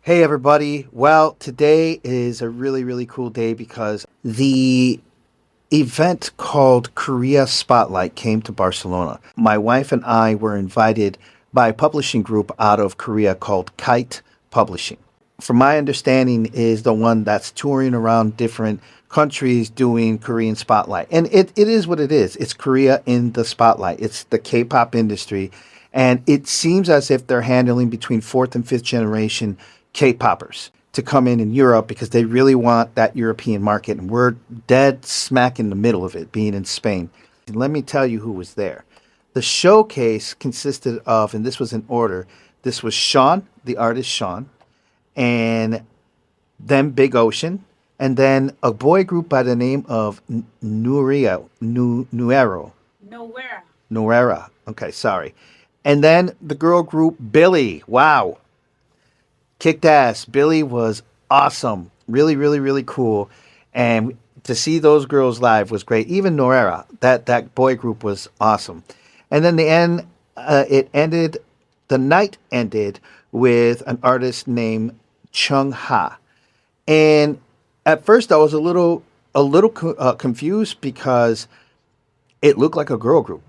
Hey everybody. Well, today is a really cool day because the event called Korea Spotlight came to Barcelona. My wife and I were invited by a publishing group out of Korea called Kite Publishing. From my understanding is the one that's touring around different countries doing Korean Spotlight. And it is what it is. It's Korea in the spotlight. It's the K-pop industry. And it seems as if they're handling between fourth and fifth generation K-poppers to come in Europe because they really want that European market. And we're dead smack in the middle of it, being in Spain. And let me tell you who was there. The showcase consisted of, and this was in order, this was Shaun, the artist Shaun, and then Big Ocean, and then a boy group by the name of Nuero, Nowhere. Nouera. Okay, sorry. And then the girl group Billie. Wow, kicked ass. Billie was awesome. Really cool. And to see those girls live was great. Even Nouera, that boy group was awesome. And then it ended. The night ended with an artist named Chungha. And at first, I was a little confused because it looked like a girl group,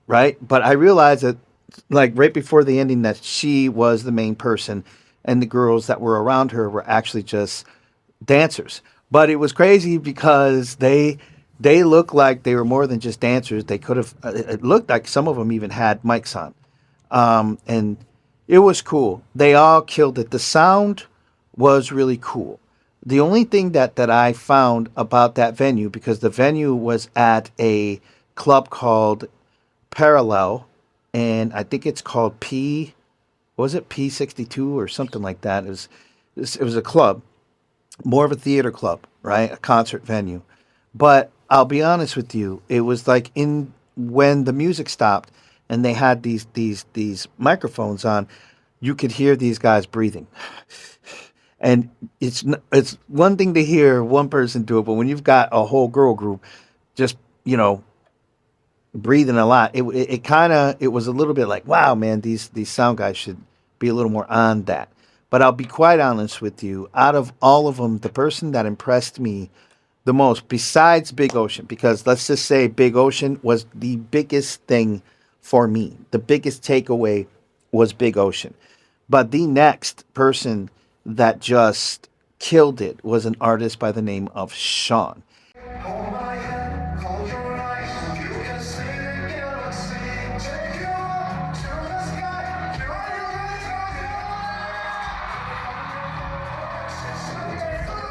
right? But I realized that, like right before the ending, that she was the main person, and the girls that were around her were actually just dancers. But it was crazy because they looked like they were more than just dancers. They could have. It looked like some of them even had mics on, and it was cool. They all killed it. The sound was really cool. The only thing that I found about that venue, because the venue was at a club called Parallel, and I think it's called was it P62 or something like that? It was a club, more of a theater club, right? A concert venue. But I'll be honest with you, it was like in when the music stopped and they had these microphones on, you could hear these guys breathing. And it's one thing to hear one person do it, but when you've got a whole girl group just, you know, breathing a lot, it kind of it was a little bit like, wow, man, these sound guys should be a little more on that. But I'll be quite honest with you, out of all of them, the person that impressed me the most, besides Big Ocean, because let's just say Big Ocean was the biggest thing for me. The biggest takeaway was Big Ocean. But the next person that just killed it was an artist by the name of Shaun. Hold my hand, close your eyes. You can see the galaxy. Take you up to the sky. Fly away from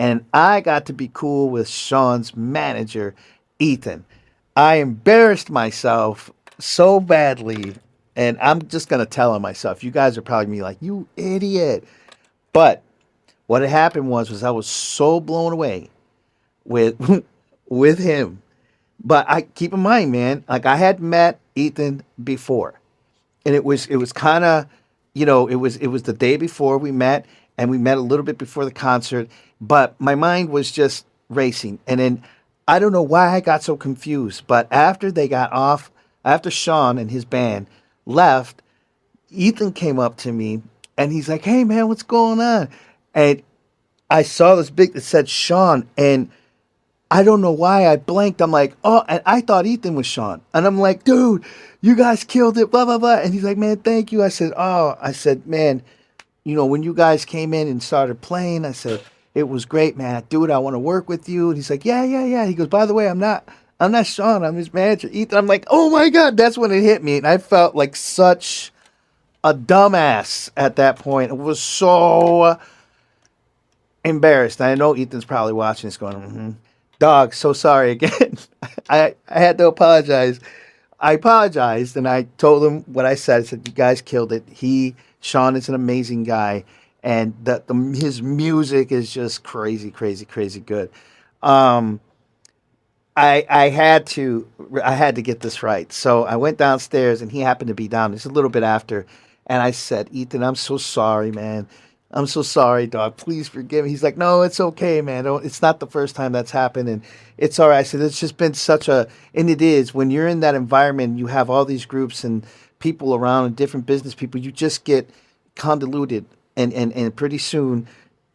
And I got to be cool with Shaun's manager, Ethan. I embarrassed myself so badly, and I'm just gonna tell on myself. You guys are probably gonna be like, "You idiot!" But what had happened was I was so blown away with with him. But I keep in mind, man, like I had met Ethan before, and it was kind of, it was the day before we met, and we met a little bit before the concert, but my mind was just racing. And then I don't know why I got so confused, but after they got off, after Shaun and his band left, Ethan came up to me and he's like, "Hey man, what's going on?" And I saw this big that said Shaun, and I don't know why I blanked. I'm like, oh, and I thought Ethan was Shaun. And I'm like, dude, you guys killed it, blah, blah, blah. And he's like, man, thank you. I said, man, when you guys came in and started playing, I said, it was great, man. Dude, I want to work with you. And he's like, yeah. He goes, by the way, I'm not Shaun. I'm his manager, Ethan. I'm like, oh my God, that's when it hit me. And I felt like such a dumbass at that point. It was so embarrassed. I know Ethan's probably watching this going, dog, so sorry again. I had to apologize. I apologized and I told him what I said. I said, you guys killed it. Shaun is an amazing guy. And his music is just crazy good. Um, I had to get this right. So I went downstairs and he happened to be down just a little bit after. And I said, Ethan, I'm so sorry, man. I'm so sorry, dog. Please forgive me. He's like, no, it's okay, man. Don't, it's not the first time that's happened, and it's all right. I said, it's just been such a, and it is when you're in that environment, you have all these groups and people around and different business people. You just get convoluted, and pretty soon,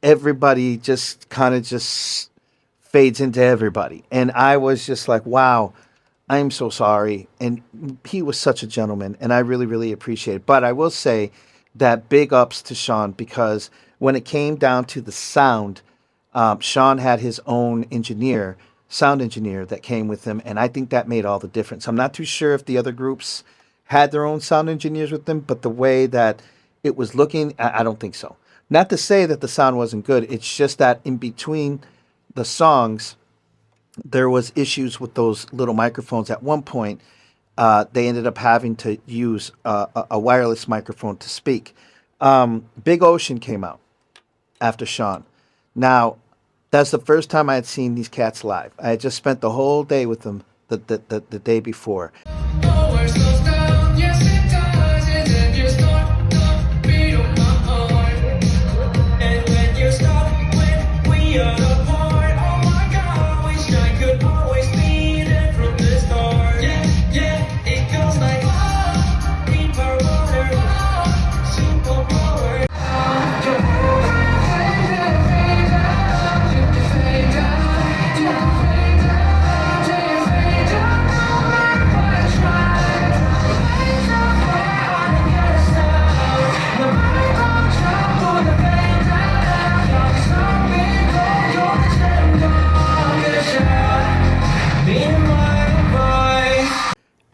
everybody just kind of just fades into everybody. And I was just like, wow, I'm so sorry. And he was such a gentleman, and I really, really appreciate it. But I will say that big ups to Sean because when it came down to the sound, Sean had his own engineer, sound engineer that came with him, and I think that made all the difference. I'm not too sure if the other groups had their own sound engineers with them, but the way that it was looking, I don't think so. Not to say that the sound wasn't good. It's just that in between the songs, there was issues with those little microphones. At one point, they ended up having to use a wireless microphone to speak. Big Ocean came out after Sean. Now, that's the first time I had seen these cats live. I had just spent the whole day with them the day before. Nowhere slows down, yes it does. And then you start the beat of my heart. And when you stop, when we are apart, oh my God, wish I could always be there from the start. Yeah, yeah, it goes like oh, deeper water, oh, superpower.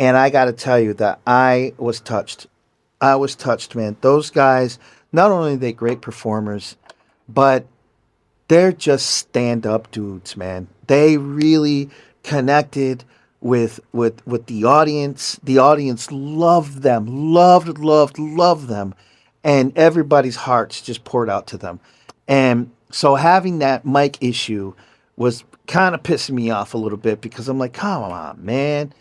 And I got to tell you that I was touched. I was touched, man. Those guys, not only are they great performers, but they're just stand up dudes, man. They really connected with the audience. The audience loved them, loved them, and everybody's hearts just poured out to them. And so having that mic issue was kind of pissing me off a little bit because I'm like, come on, man.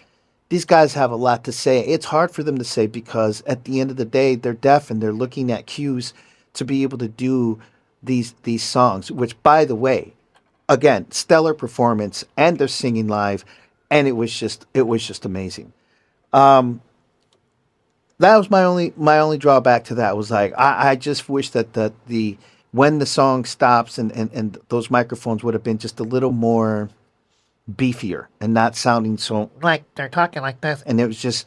These guys have a lot to say. It's hard for them to say because at the end of the day, they're deaf and they're looking at cues to be able to do these songs. Which, by the way, again, stellar performance, and they're singing live, and it was just amazing. That was my only drawback to that was like I just wish that the when the song stops and those microphones would have been just a little more beefier and not sounding so like they're talking like this, and it was just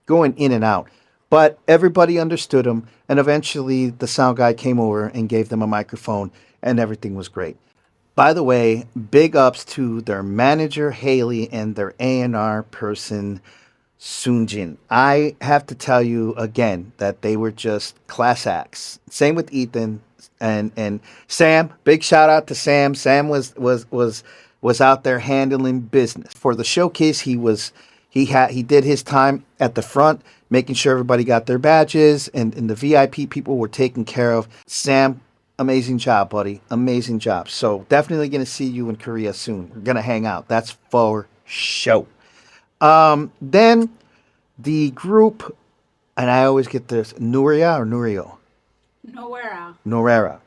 going in and out. But everybody understood him, and eventually the sound guy came over and gave them a microphone, and everything was great. By the way, big ups to their manager Haley and their A&R person Sunjin. I have to tell you again that they were just class acts. Same with Ethan and Sam. Big shout out to Sam. Sam was out there handling business for the showcase. He did his time at the front, making sure everybody got their badges and the VIP people were taken care of. Sam, amazing job, buddy. Amazing job. So definitely gonna see you in Korea soon. We're gonna hang out. That's for sure. Then the group, and I always get this Nuria or Nurio, Nouera. Norera.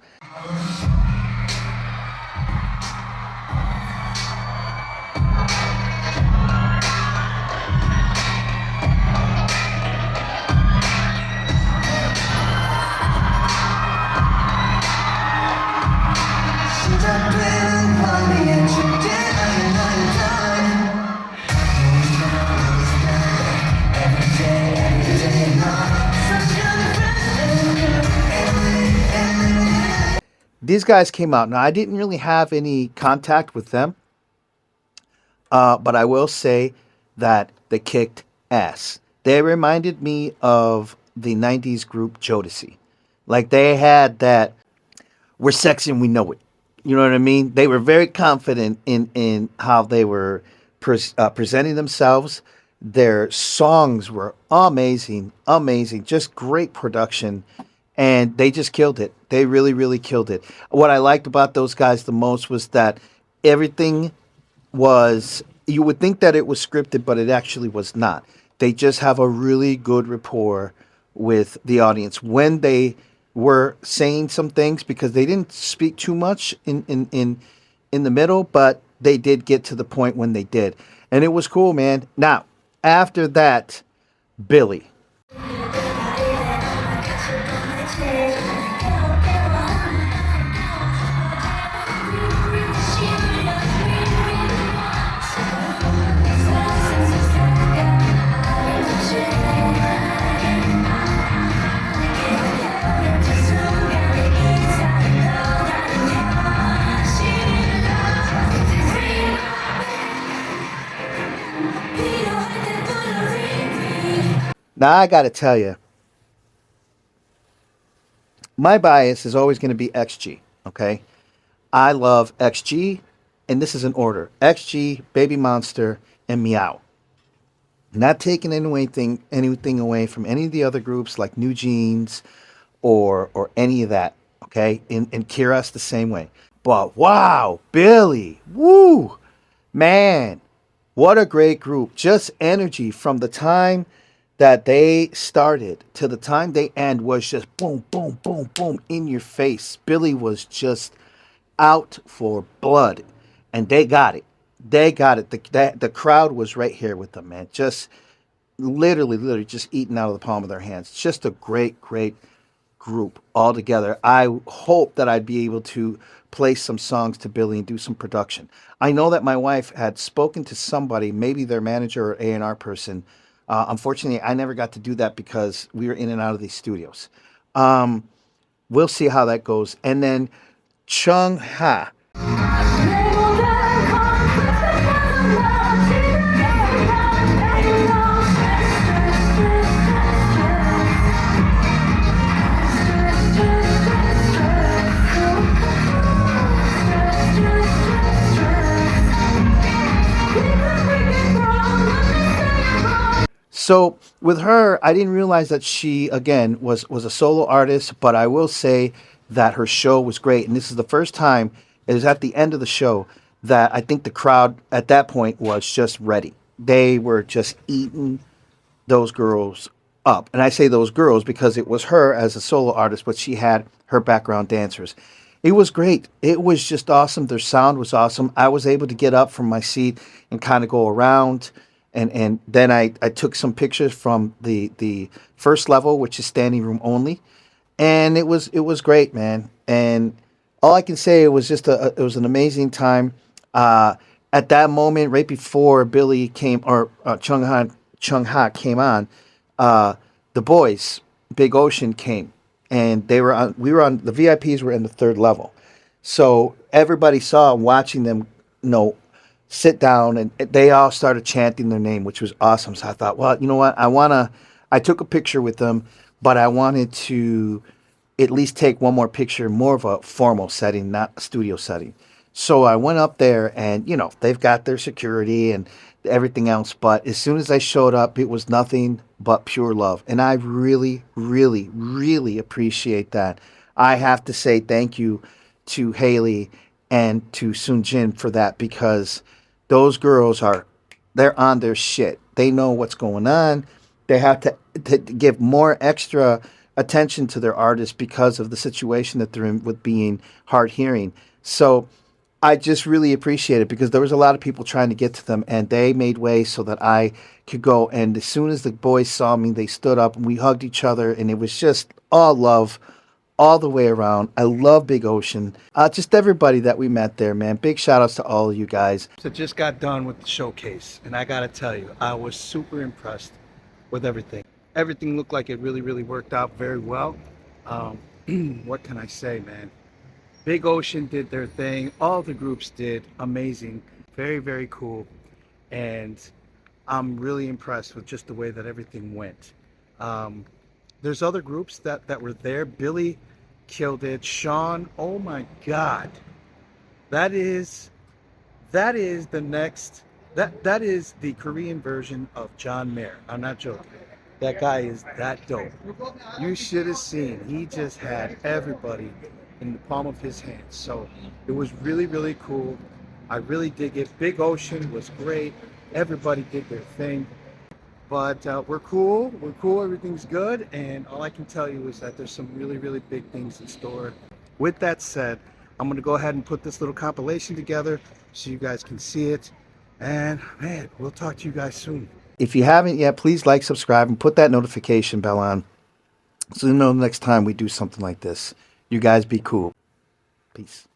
These guys came out. Now I didn't really have any contact with them, but I will say that they kicked ass. They reminded me of the '90s group Jodeci. Like they had that we're sexy and we know it. You know what I mean? They were very confident in how they were presenting themselves. Their songs were amazing, amazing, just great production, and they just killed it. They really, really killed it. What I liked about those guys the most was that everything was. You would think that it was scripted, but it actually was not. They just have a really good rapport with the audience when they were saying some things because they didn't speak too much in the middle, but they did get to the point when they did, and it was cool, man. Now, after that, Billy. Now I got to tell you, my bias is always going to be XG. Okay, I love XG, and this is an order: XG, Baby Monster, and Meow. Not taking anything away from any of the other groups like New Jeans or any of that. Okay, and Kira's the same way. But wow, Billy, woo, man, what a great group! Just energy from the time that they started to the time they end was just boom, boom, boom, boom in your face. Billy was just out for blood, and they got it. They got it. The crowd was right here with them, man. Just literally just eating out of the palm of their hands. Just a great group all together. I hope that I'd be able to play some songs to Billy and do some production. I know that my wife had spoken to somebody, maybe their manager or A&R person. Unfortunately, I never got to do that because we were in and out of these studios. We'll see how that goes. And then Chungha. So with her, I didn't realize that she again was a solo artist, but I will say that her show was great, and this is the first time. It was at the end of the show that I think the crowd at that point was just ready. They were just eating those girls up. And I say those girls because it was her as a solo artist, but she had her background dancers. It was great. It was just awesome. Their sound was awesome. I was able to get up from my seat and kind of go around. And then I took some pictures from the first level, which is standing room only. And it was great, man. And all I can say, it was just it was an amazing time. At that moment, right before Billy came, or Chung Ha came on, the boys, Big Ocean came, and they were on. We were on the VIPs were in the third level, so everybody saw watching them, sit down, and they all started chanting their name, which was awesome. So I thought, well, you know what, I took a picture with them, but I wanted to at least take one more picture, more of a formal setting, not a studio setting. So I went up there, and they've got their security and everything else. But as soon as I showed up, it was nothing but pure love, and I really appreciate that. I have to say thank you to Haley and to Sun Jin for that, because those girls they're on their shit. They know what's going on. They have to give more extra attention to their artists because of the situation that they're in with being hard hearing. So I just really appreciate it, because there was a lot of people trying to get to them, and they made way so that I could go. And as soon as the boys saw me, they stood up and we hugged each other, and it was just all love all the way around. I love Big Ocean. Just everybody that we met there, man. Big shout outs to all of you guys. So just got done with the showcase, and I gotta tell you, I was super impressed with everything. Everything looked like it really worked out very well. Um, what can I say, man? Big Ocean did their thing. All the groups did amazing. Very cool. And I'm really impressed with just the way that everything went. There's other groups that were there. Billie killed it. Shaun, oh my God. That is the next, that is the Korean version of John Mayer. I'm not joking. That guy is that dope. You should have seen. He just had everybody in the palm of his hand. So it was really cool. I really dig it. Big Ocean was great. Everybody did their thing. But we're cool. We're cool. Everything's good. And all I can tell you is that there's some really, really big things in store. With that said, I'm going to go ahead and put this little compilation together so you guys can see it. And man, we'll talk to you guys soon. If you haven't yet, please like, subscribe, and put that notification bell on so you know next time we do something like this. You guys be cool. Peace.